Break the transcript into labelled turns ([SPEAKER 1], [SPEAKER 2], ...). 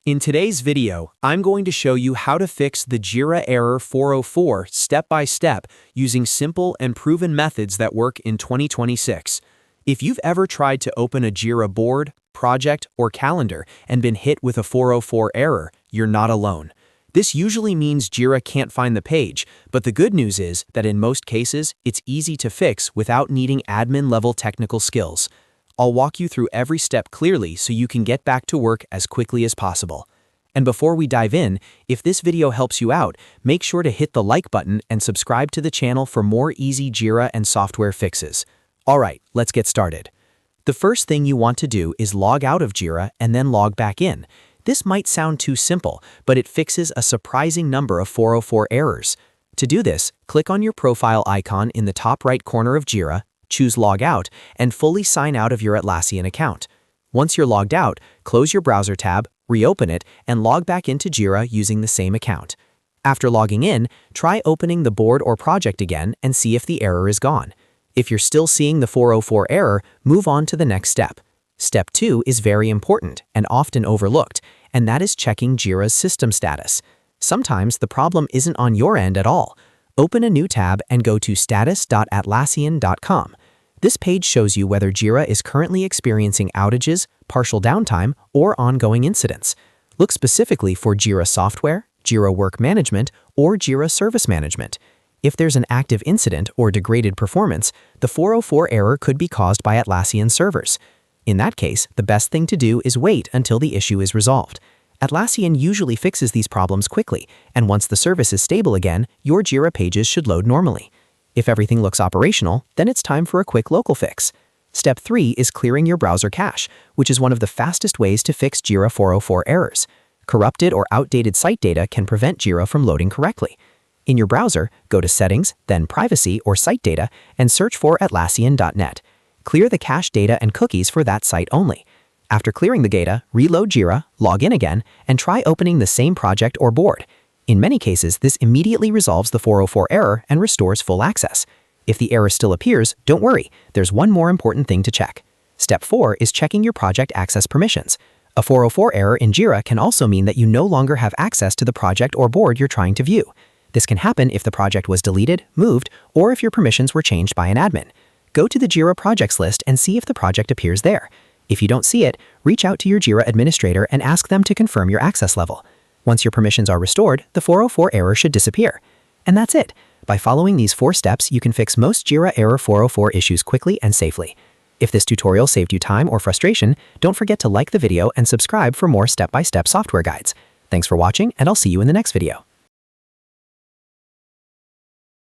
[SPEAKER 1] In today's video, I'm going to show you how to fix the Jira Error 404 step by step using simple and proven methods that work in 2026. If you've ever tried to open a Jira board, project, or calendar and been hit with a 404 error, you're not alone. This usually means Jira can't find the page, but the good news is that in most cases, it's easy to fix without needing admin-level technical skills. I'll walk you through every step clearly so you can get back to work as quickly as possible. And before we dive in, if this video helps you out, make sure to hit the like button and subscribe to the channel for more easy Jira and software fixes. Alright, let's get started. The first thing you want to do is log out of Jira and then log back in. This might sound too simple, but it fixes a surprising number of 404 errors. To do this, click on your profile icon in the top right corner of Jira, choose Log Out, and fully sign out of your Atlassian account. Once you're logged out, close your browser tab, reopen it, and log back into Jira using the same account. After logging in, try opening the board or project again and see if the error is gone. If you're still seeing the 404 error, move on to the next step. Step 2 is very important and often overlooked, and that is checking Jira's system status. Sometimes the problem isn't on your end at all. Open a new tab and go to status.atlassian.com. This page shows you whether Jira is currently experiencing outages, partial downtime, or ongoing incidents. Look specifically for Jira Software, Jira Work Management, or Jira Service Management. If there's an active incident or degraded performance, the 404 error could be caused by Atlassian servers. In that case, the best thing to do is wait until the issue is resolved. Atlassian usually fixes these problems quickly, and once the service is stable again, your Jira pages should load normally. If everything looks operational, then it's time for a quick local fix. Step 3 is clearing your browser cache, which is one of the fastest ways to fix Jira 404 errors. Corrupted or outdated site data can prevent Jira from loading correctly. In your browser, go to Settings, then Privacy or Site Data, and search for Atlassian.net. Clear the cache data and cookies for that site only. After clearing the data, reload Jira, log in again, and try opening the same project or board. In many cases, this immediately resolves the 404 error and restores full access. If the error still appears, don't worry, there's one more important thing to check. Step 4 is checking your project access permissions. A 404 error in Jira can also mean that you no longer have access to the project or board you're trying to view. This can happen if the project was deleted, moved, or if your permissions were changed by an admin. Go to the Jira projects list and see if the project appears there. If you don't see it, reach out to your Jira administrator and ask them to confirm your access level. Once your permissions are restored, the 404 error should disappear. And that's it. By following these 4 steps, you can fix most Jira Error 404 issues quickly and safely. If this tutorial saved you time or frustration, don't forget to like the video and subscribe for more step-by-step software guides. Thanks for watching, and I'll see you in the next video.